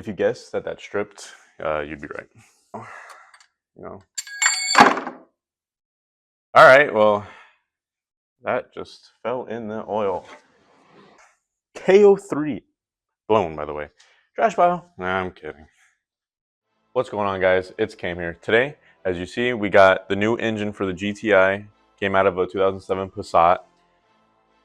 If you guessed that that stripped, you'd be right. You know. All right, well, that just fell in the oil. KO3. Blown, by the way. Trash pile. Nah, I'm kidding. What's going on, guys? It's Cam here. Today, as you see, we got the new engine for the GTI. Came out of a 2007 Passat.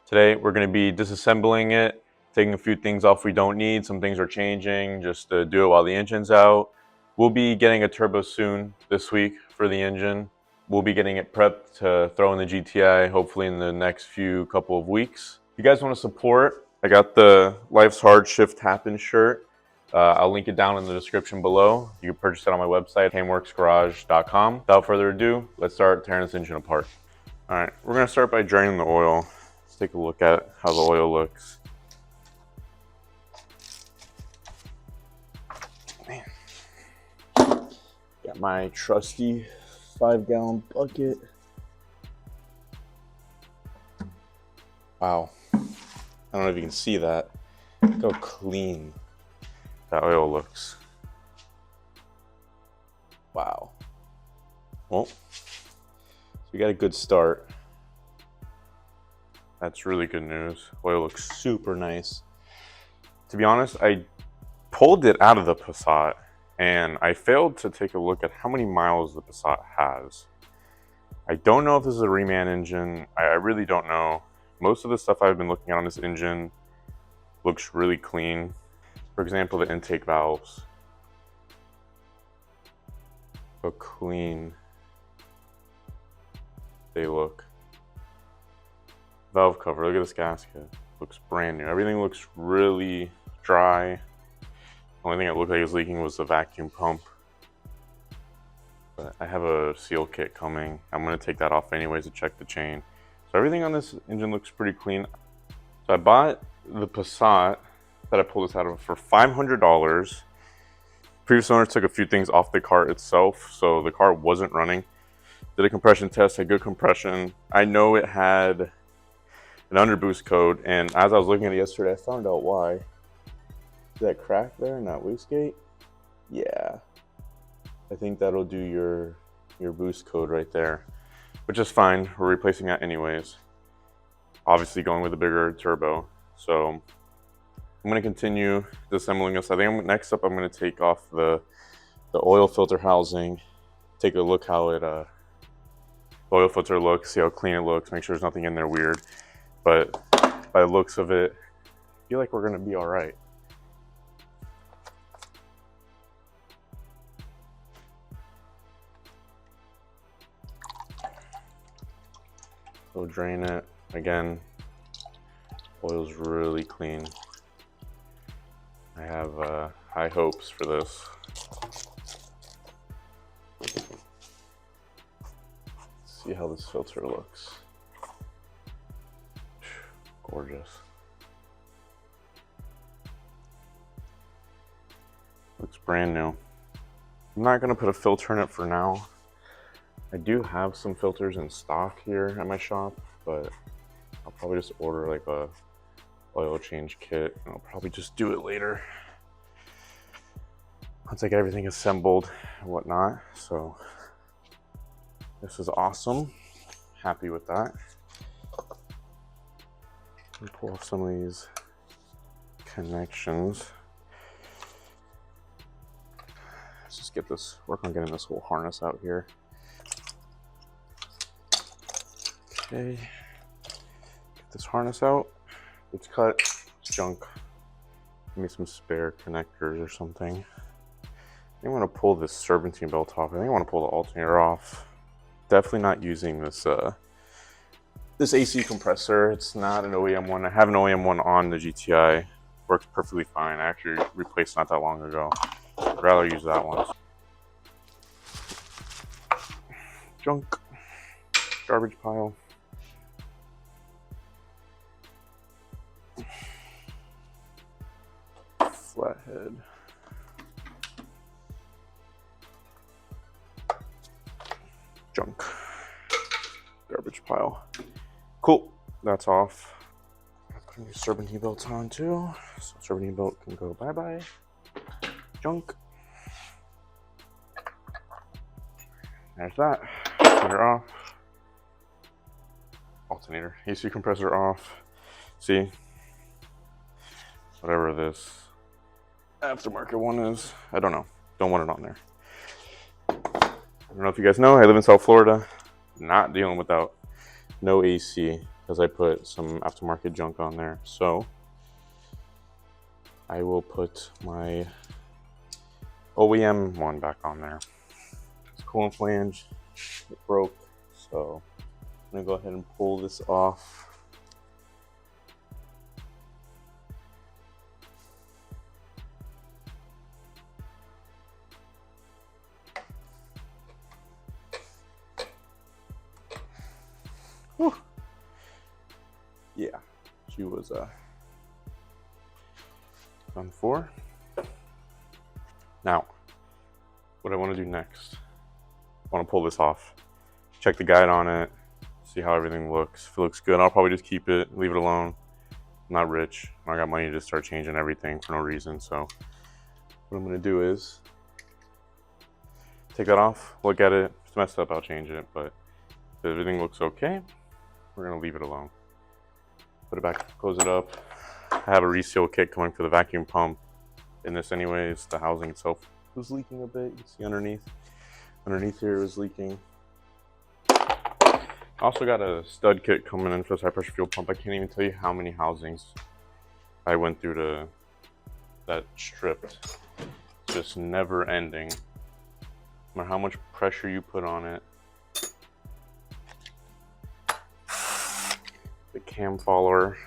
Today, we're going to be disassembling it, taking a few things off we don't need. Some things are changing, just to do it while the engine's out. We'll be getting a turbo soon this week for the engine. We'll be getting it prepped to throw in the GTI, hopefully in the next couple of weeks. If you guys want to support, I got the Life's Hard Shift Happen shirt. I'll link it down in the description below. You can purchase it on my website, camworksgarage.com. Without further ado, let's start tearing this engine apart. All right, we're gonna start by draining the oil. Let's take a look at how the oil looks. Man. Got my trusty 5-gallon bucket. Wow. I don't know if you can see that. Look how clean that oil looks. Wow. Well, so we got a good start. That's really good news. Oil looks super nice. To be honest, I pulled it out of the Passat and I failed to take a look at how many miles the Passat has. I don't know if this is a reman engine. I really don't know. Most of the stuff I've been looking at on this engine looks really clean. For example, the intake valves. How clean they look. Valve cover, look at this gasket. Looks brand new. Everything looks really dry. The only thing it looked like it was leaking was the vacuum pump. But I have a seal kit coming. I'm gonna take that off anyways to check the chain. So everything on this engine looks pretty clean. So I bought the Passat that I pulled this out of for $500. Previous owner took a few things off the car itself, so the car wasn't running. Did a compression test, had good compression. I know it had an underboost code, and as I was looking at it yesterday, I found out why. See that crack there in that wastegate? Yeah. I think that'll do your boost code right there, which is fine. We're replacing that anyways. Obviously going with a bigger turbo. So I'm going to continue disassembling this. I think next up I'm going to take off the oil filter housing, take a look how it the oil filter looks, see how clean it looks, make sure there's nothing in there weird. But by the looks of it, I feel like we're going to be all right. So drain it. Again, oil's really clean. I have high hopes for this. Let's see how this filter looks. Gorgeous. Looks brand new. I'm not gonna put a filter in it for now. I do have some filters in stock here at my shop, but I'll probably just order like a oil change kit and I'll probably just do it later once I get everything assembled and whatnot. So this is awesome. Happy with that. Let me pull off some of these connections. Let's just work on getting this whole harness out here. Okay, get this harness out. It's cut, it's junk. Give me some spare connectors or something. I want to pull this serpentine belt off. I think I want to pull the alternator off. Definitely not using this this AC compressor. It's not an OEM one. I have an OEM one on the GTI. Works perfectly fine. I actually replaced not that long ago. I'd rather use that one. Junk. Garbage pile. Flathead. Junk. Garbage pile. Cool. That's off. Putting these serpentine belts on too. So serpentine belt can go bye-bye. junk. There's that. Alternator off. Alternator. AC compressor off. See? Whatever this aftermarket one is. I don't know. Don't want it on there. I don't know if you guys know, I live in South Florida. Not dealing without no AC because I put some aftermarket junk on there. So I will put my OEM one back on there. It's coolant flange. It broke. So I'm gonna go ahead and pull this off. Whew. Yeah, she was done for. Now, what I want to do next, I want to pull this off, check the guide on it, see how everything looks. If it looks good, I'll probably just keep it, leave it alone. I'm not rich. I got money to start changing everything for no reason. So what I'm going to do is take that off, look at it. If it's messed up, I'll change it. But if everything looks okay, we're going to leave it alone. Put it back, close it up. I have a reseal kit coming for the vacuum pump. In this anyways, the housing itself was leaking a bit. You can see underneath here is leaking. I also got a stud kit coming in for this high pressure fuel pump. I can't even tell you how many housings I went through to that stripped. Just never ending. No matter how much pressure you put on it. The cam follower.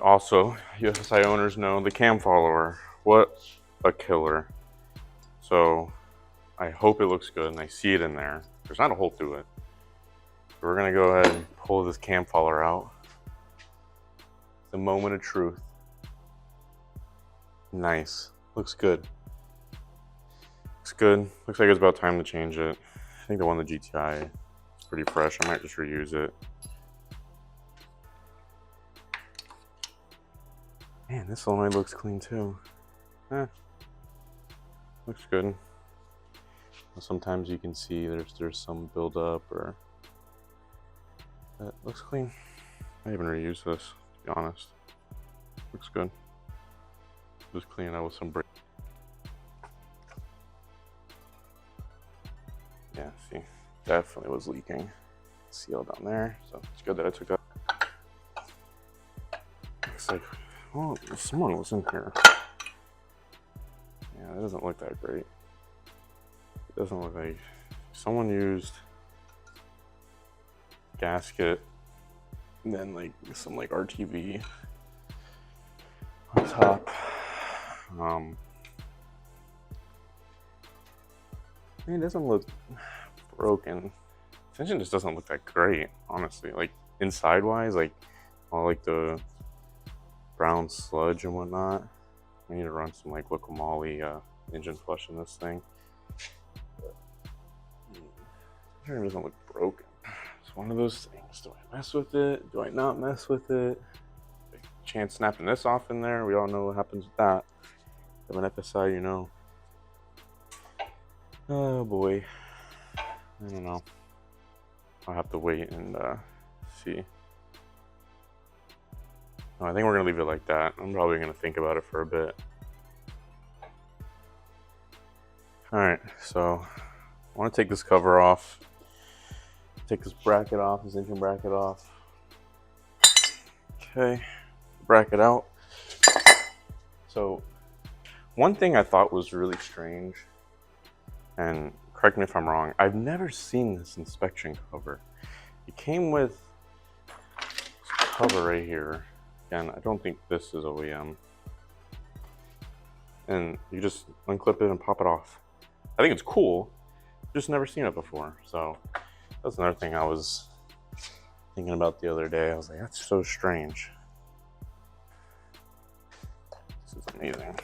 Also, USSI owners know the cam follower. What a killer. So I hope it looks good and I see it in there. There's not a hole through it. So we're gonna go ahead and pull this cam follower out. The moment of truth. Nice. Looks good. Looks good. Looks like it's about time to change it. I think the one, the GTI, is pretty fresh. I might just reuse it. Man, this solenoid looks clean too. Looks good. Sometimes you can see there's some buildup or that looks clean. I even reuse this, to be honest. Looks good. Just clean it out with some brake. Yeah, see, definitely was leaking. Seal down there, so it's good that I took that. Looks like, well, someone was in here. Yeah, it doesn't look that great. It doesn't look like someone used gasket and then like some like RTV on top. It doesn't look broken. This engine just doesn't look that great, honestly. Like inside wise, like all like the brown sludge and whatnot. I need to run some like local moly engine flush in this thing. It sure doesn't look broken. It's one of those things. Do I mess with it? Do I not mess with it? Chance snapping this off in there. We all know what happens with that. Have an FSI, you know. Oh boy. I don't know. I'll have to wait and see. No, I think we're gonna leave it like that. I'm probably gonna think about it for a bit. All right, so I want to take this cover off. Take this bracket off, this engine bracket off. Okay, bracket out. So one thing I thought was really strange, and correct me if I'm wrong, I've never seen this inspection cover. It came with this cover right here. Again, I don't think this is OEM. And you just unclip it and pop it off. I think it's cool, just never seen it before. So that's another thing I was thinking about the other day. I was like, that's so strange. This is amazing.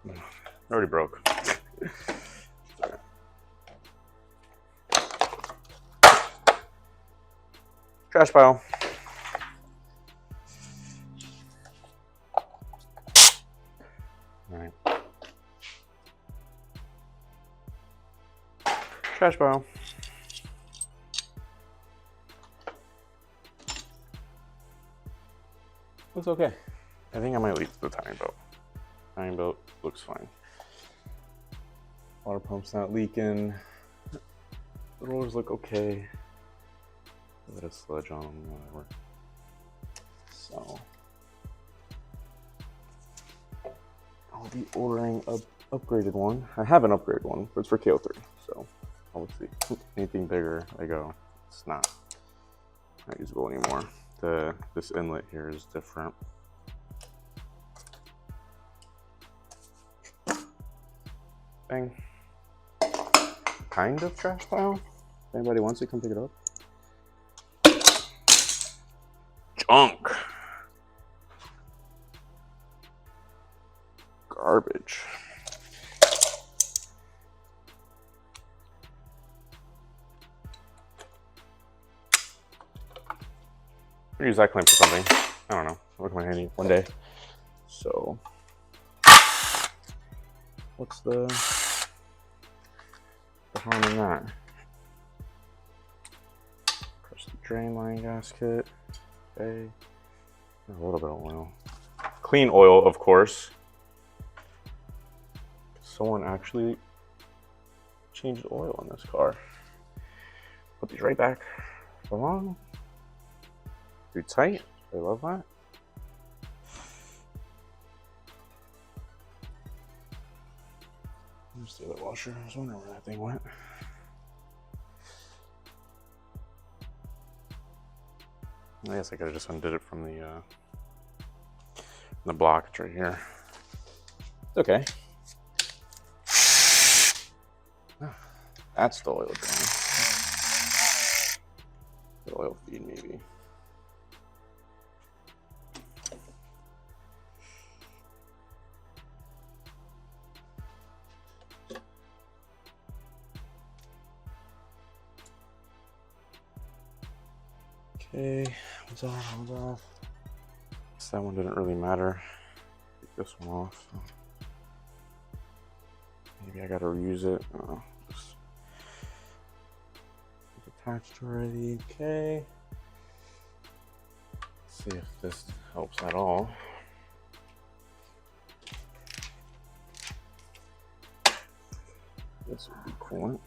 It already broke. Trash pile. trash pile. Looks okay. I think I might leave the timing belt. Timing belt looks fine. Water pump's not leaking. The rollers look okay. A bit of sludge on them, whatever. So I'll be ordering a upgraded one. I have an upgraded one, but it's for KO3. So I'll see. Anything bigger, I go, it's not usable anymore. This inlet here is different. Bang. Kind of trash pile. If anybody wants it, come pick it up. Junk. Garbage. I'll use that clamp for something. I don't know. It'll come in handy one day. So, what's the harm in that? Press the drain line gasket. Okay. A little bit of oil. Clean oil, of course. Someone actually changed the oil on this car. Put these right back. So long. Too tight. I love that. Where's the other washer? I was wondering where that thing went. I guess I could have just undid it from the block. It's right here. It's okay. That's the oil drain. The oil feed, maybe. Okay, one's off, one's off. That one didn't really matter. Take this one off. Maybe I gotta reuse it. Oh, it's attached already. Okay. Let's see if this helps at all. This would be coolant.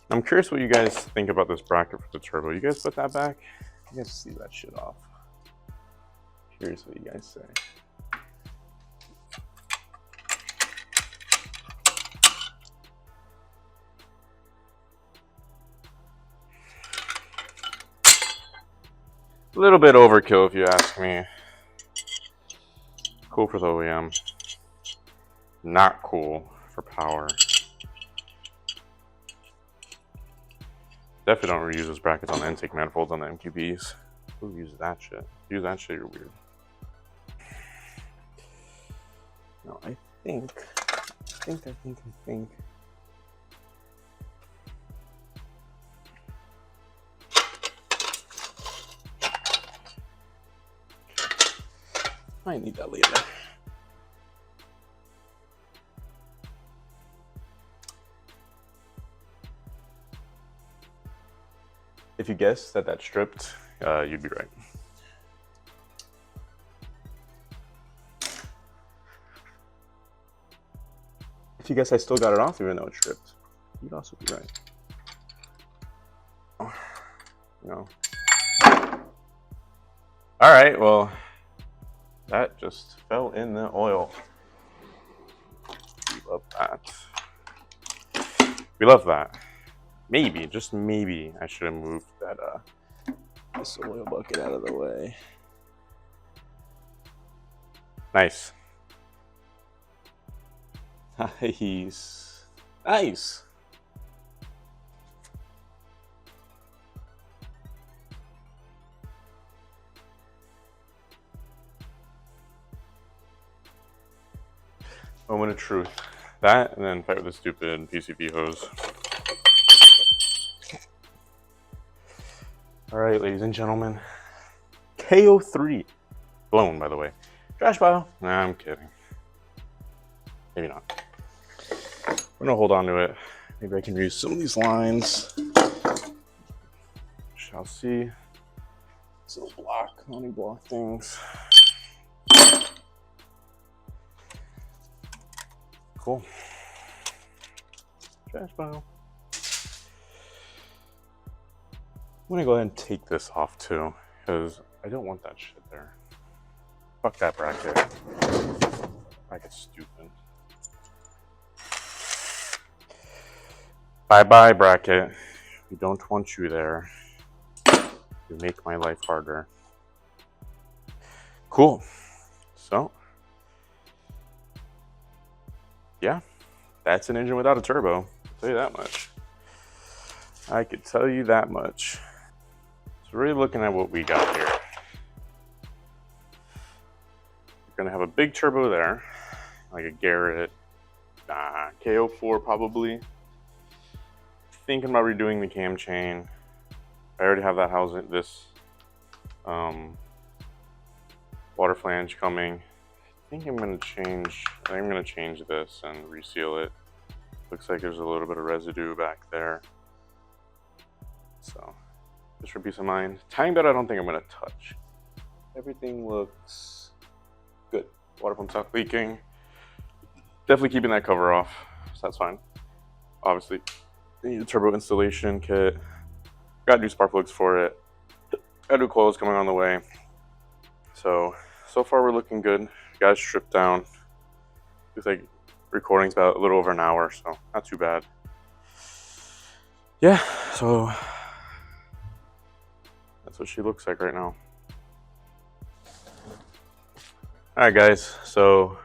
I'm curious what you guys think about this bracket for the turbo. You guys put that back? You guys see that shit off. Curious what you guys say. A little bit overkill if you ask me. Cool for the OEM. Not cool for power. Definitely don't reuse those brackets on the intake manifolds on the MQBs. Who uses that shit? Use that shit, you're weird. No, I think. I need that later. If you guessed that that's stripped, you'd be right. If you guess I still got it off even though it's stripped, you'd also be right. Oh, no. All right, well, that just fell in the oil. We love that. We love that. Maybe, just maybe, I should have moved that this oil bucket out of the way. Nice. Nice. Nice. Moment of truth. That, and then fight with the stupid PCV hose. All right, ladies and gentlemen, KO3 blown, by the way. Trash pile. Nah, I'm kidding. Maybe not. We're gonna hold on to it. Maybe I can use some of these lines. Shall see. These little money block things. Cool. Trash pile. I'm gonna go ahead and take this off too, because I don't want that shit there. Fuck that bracket. Bracket's stupid. Bye bye, bracket. We don't want you there. You make my life harder. Cool. So, yeah, that's an engine without a turbo. I'll tell you that much. I could tell you that much. So really looking at what we got here. We're gonna have a big turbo there, like a Garrett, KO4 probably. Thinking about redoing the cam chain. I already have that housing, this water flange coming. I think I'm gonna change this and reseal it. Looks like there's a little bit of residue back there. So, just for peace of mind. Tying bed I don't think I'm gonna touch. Everything looks good. Water pump's not leaking. Definitely keeping that cover off, so that's fine. Obviously, I need a turbo installation kit. Got new spark plugs for it. Got new coils coming on the way. So far we're looking good. Guys stripped down. Looks like recording's about a little over an hour, so not too bad. Yeah, so that's what she looks like right now. Alright guys, so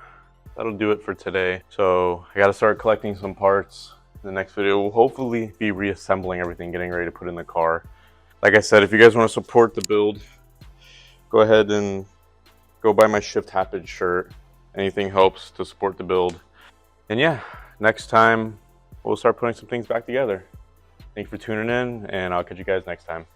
that'll do it for today. So I gotta start collecting some parts. In the next video, we'll hopefully be reassembling everything, getting ready to put in the car. Like I said, if you guys want to support the build, go ahead and go buy my Shift Happens shirt. Anything helps to support the build. And yeah, next time we'll start putting some things back together. Thank you for tuning in, and I'll catch you guys next time.